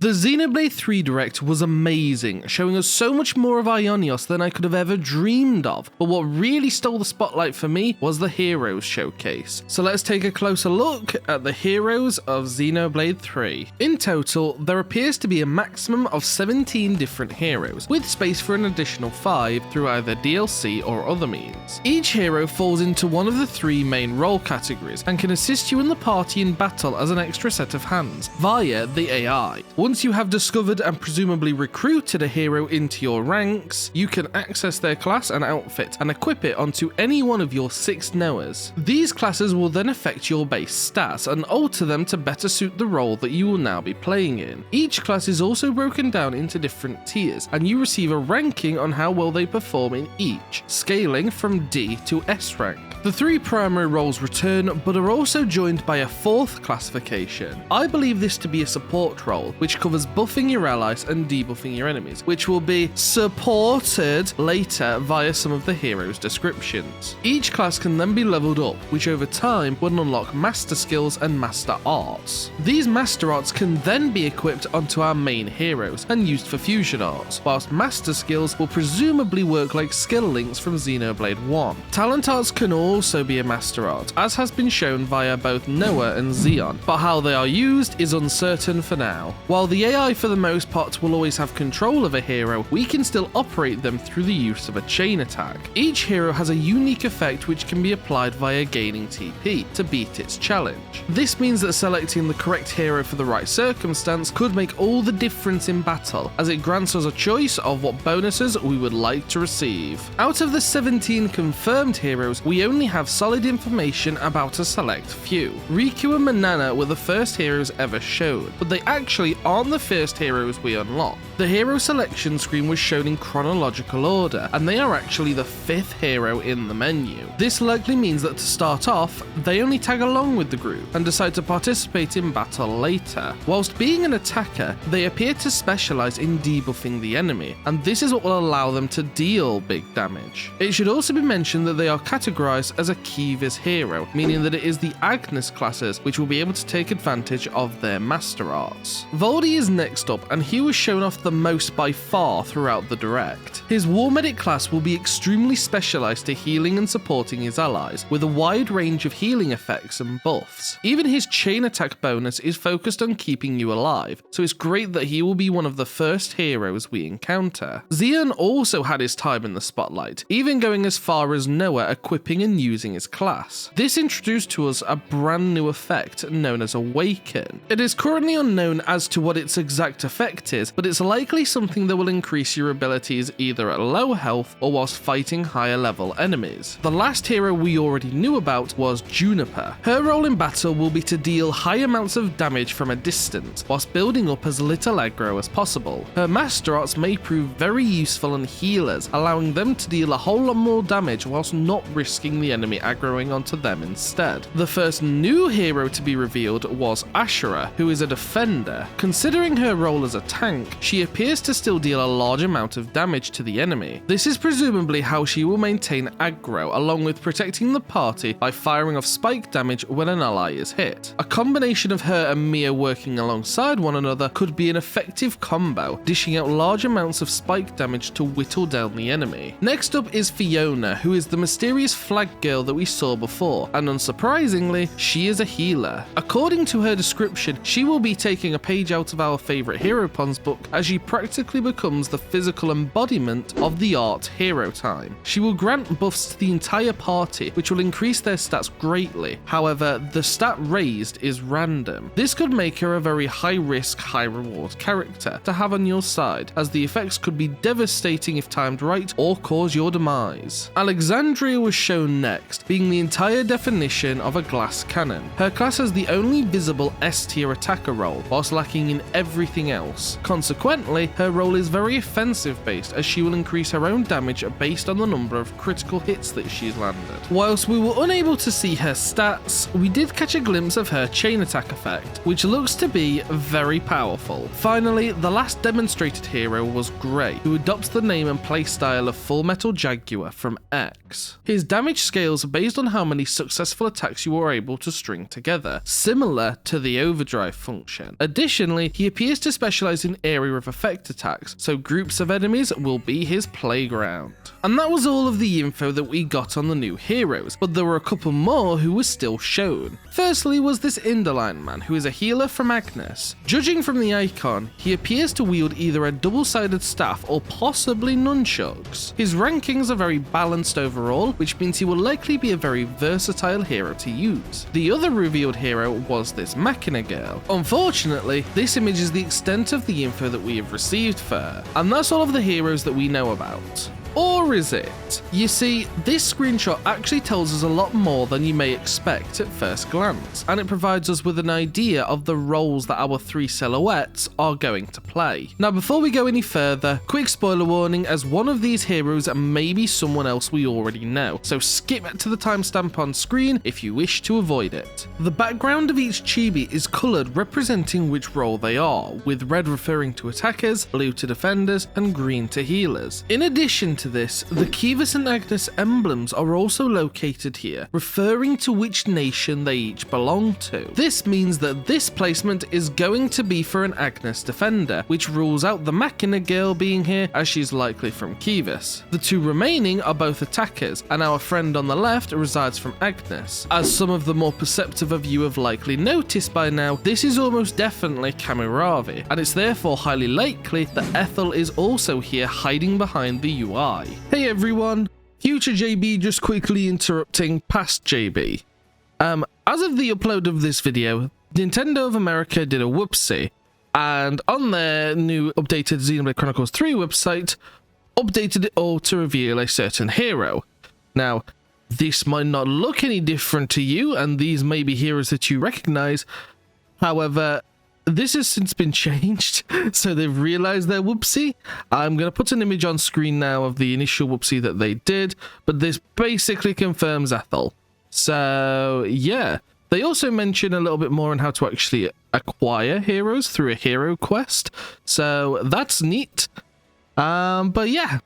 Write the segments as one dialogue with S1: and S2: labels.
S1: The Xenoblade 3 Direct was amazing, showing us so much more of Ionios than I could have ever dreamed of, but what really stole the spotlight for me was the Heroes showcase. So let's take a closer look at the heroes of Xenoblade 3. In total, there appears to be a maximum of 17 different heroes, with space for an additional 5 through either DLC or other means. Each hero falls into one of the 3 main role categories and can assist you in the party in battle as an extra set of hands via the AI. Once you have discovered and presumably recruited a hero into your ranks, you can access their class and outfit and equip it onto any one of your 6 Noahs. These classes will then affect your base stats and alter them to better suit the role that you will now be playing in. Each class is also broken down into different tiers, and you receive a ranking on how well they perform in each, scaling from D to S rank. The 3 primary roles return, but are also joined by a 4th classification. I believe this to be a support role, which covers buffing your allies and debuffing your enemies, which will be supported later via some of the heroes' descriptions. Each class can then be leveled up, which over time will unlock master skills and master arts. These master arts can then be equipped onto our main heroes and used for fusion arts, whilst master skills will presumably work like skill links from Xenoblade 1. Talent arts can also be a master art, as has been shown via both Noah and Xeon, but how they are used is uncertain for now. While the AI for the most part will always have control of a hero, we can still operate them through the use of a chain attack. Each hero has a unique effect which can be applied via gaining TP to beat its challenge. This means that selecting the correct hero for the right circumstance could make all the difference in battle, as it grants us a choice of what bonuses we would like to receive. Out of the 17 confirmed heroes, we only have solid information about a select few. Riku and Manana were the first heroes ever shown, but they actually aren't the first heroes we unlock. The hero selection screen was shown in chronological order, and they are actually the 5th hero in the menu. This likely means that to start off, they only tag along with the group and decide to participate in battle later. Whilst being an attacker, they appear to specialise in debuffing the enemy, and this is what will allow them to deal big damage. It should also be mentioned that they are categorised as a Kivas hero, meaning that it is the Agnes classes which will be able to take advantage of their master arts. Voldy is next up, and he was shown off the most by far throughout the Direct. His War Medic class will be extremely specialised to healing and supporting his allies, with a wide range of healing effects and buffs. Even his chain attack bonus is focused on keeping you alive, so it's great that he will be one of the first heroes we encounter. Xeon also had his time in the spotlight, even going as far as Noah equipping and using his class. This introduced to us a brand new effect known as Awaken. It is currently unknown as to what its exact effect is, but it's likely something that will increase your abilities either at low health or whilst fighting higher level enemies. The last hero we already knew about was Juniper. Her role in battle will be to deal high amounts of damage from a distance, whilst building up as little aggro as possible. Her master arts may prove very useful on healers, allowing them to deal a whole lot more damage whilst not risking the enemy aggroing onto them instead. The first new hero to be revealed was Ashura, who is a defender. Considering her role as a tank, she appears to still deal a large amount of damage to the enemy. This is presumably how she will maintain aggro, along with protecting the party by firing off spike damage when an ally is hit. A combination of her and Mia working alongside one another could be an effective combo, dishing out large amounts of spike damage to whittle down the enemy. Next up is Fiona, who is the mysterious flag girl that we saw before, and unsurprisingly, she is a healer. According to her description, she will be taking a page out of our favourite Hero Pons book, as she practically becomes the physical embodiment of the art Hero Time. She will grant buffs to the entire party, which will increase their stats greatly. However, the stat raised is random. This could make her a very high risk, high reward character to have on your side, as the effects could be devastating if timed right or cause your demise. Alexandria was shown next, being the entire definition of a glass cannon. Her class has the only visible S tier attacker role, whilst lacking in everything else. Consequently, her role is very offensive based, as she will increase her own damage based on the number of critical hits that she's landed. Whilst we were unable to see her stats, we did catch a glimpse of her chain attack effect, which looks to be very powerful. Finally, the last demonstrated hero was Grey, who adopts the name and playstyle of Full Metal Jaguar from X. His damage scales based on how many successful attacks you are able to string together, similar to the overdrive function. Additionally, he appears to specialize in area of effect attacks, so groups of enemies will be his playground. And that was all of the info that we got on the new heroes, but there were a couple more who were still shown. Firstly was this Indolent man, who is a healer from Agnes. Judging from the icon, he appears to wield either a double-sided staff or possibly nunchucks. His rankings are very balanced overall, which means he will likely be a very versatile hero to use. The other revealed hero was this Machina girl. Unfortunately, this image is the extent of the info that we have received for her, and that's all of the heroes that we know about. Or is it? You see, this screenshot actually tells us a lot more than you may expect at first glance, and it provides us with an idea of the roles that our three silhouettes are going to play. Now, before we go any further, quick spoiler warning, as one of these heroes may be someone else we already know, so skip to the timestamp on screen if you wish to avoid it. The background of each chibi is coloured representing which role they are, with red referring to attackers, blue to defenders, and green to healers. In addition to this, the Kivas and Agnes emblems are also located here, referring to which nation they each belong to. This means that this placement is going to be for an Agnes defender, which rules out the Machina girl being here, as she's likely from Kivas. The two remaining are both attackers, and our friend on the left resides from Agnes. As some of the more perceptive of you have likely noticed by now, this is almost definitely Kamuravi, and it's therefore highly likely that Ethel is also here hiding behind the UI. Hey everyone, future JB just quickly interrupting past JB. As of the upload of this video, Nintendo of America did a whoopsie, and on their new updated Xenoblade Chronicles 3 website, updated it all to reveal a certain hero. Now, this might not look any different to you, and these may be heroes that you recognize. However, this has since been changed, so they've realized their whoopsie. I'm going to put an image on screen now of the initial whoopsie that they did, but this basically confirms Ethel. So, yeah. They also mention a little bit more on how to actually acquire heroes through a hero quest, so that's neat. But yeah.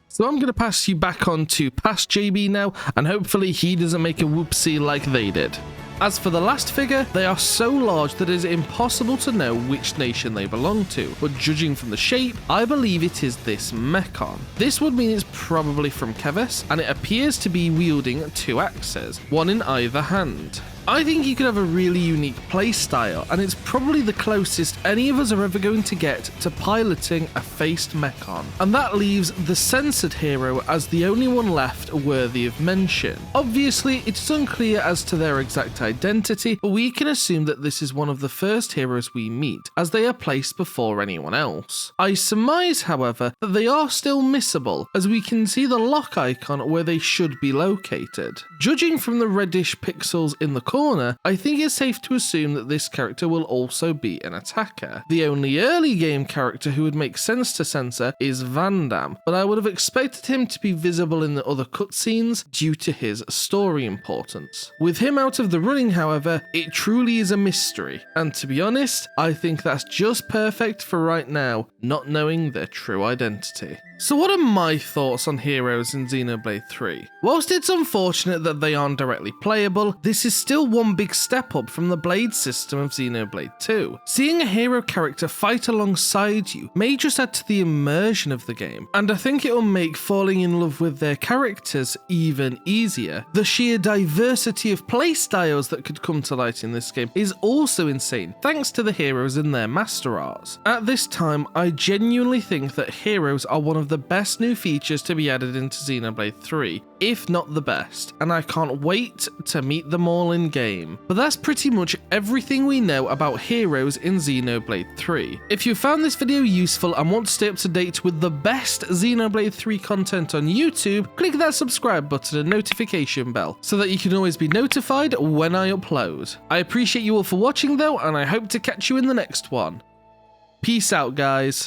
S1: So I'm going to pass you back on to past JB now, and hopefully he doesn't make a whoopsie like they did. As for the last figure, they are so large that it is impossible to know which nation they belong to, but judging from the shape, I believe it is this Mechon. This would mean it's probably from Keves, and it appears to be wielding two axes, one in either hand. I think you could have a really unique playstyle, and it's probably the closest any of us are ever going to get to piloting a faced Mechon. And that leaves the censored hero as the only one left worthy of mention. Obviously, it's unclear as to their exact identity, but we can assume that this is one of the first heroes we meet, as they are placed before anyone else. I surmise, however, that they are still missable, as we can see the lock icon where they should be located. Judging from the reddish pixels in the corner, I think it's safe to assume that this character will also be an attacker. The only early game character who would make sense to censor is Van Damme, but I would have expected him to be visible in the other cutscenes due to his story importance. With him out of the running, however, it truly is a mystery, and to be honest, I think that's just perfect for right now, not knowing their true identity. So what are my thoughts on heroes in Xenoblade 3? Whilst it's unfortunate that they aren't directly playable, this is still one big step up from the blade system of Xenoblade 2. Seeing a hero character fight alongside you may just add to the immersion of the game, and I think it will make falling in love with their characters even easier. The sheer diversity of playstyles that could come to light in this game is also insane, thanks to the heroes and their master arts. At this time, I genuinely think that heroes are one of the best new features to be added into Xenoblade 3, if not the best, and I can't wait to meet them all in game. But that's pretty much everything we know about heroes in Xenoblade 3. If you found this video useful and want to stay up to date with the best Xenoblade 3 content on YouTube, click that subscribe button and notification bell so that you can always be notified when I upload. I appreciate you all for watching though, and I hope to catch you in the next one. Peace out, guys.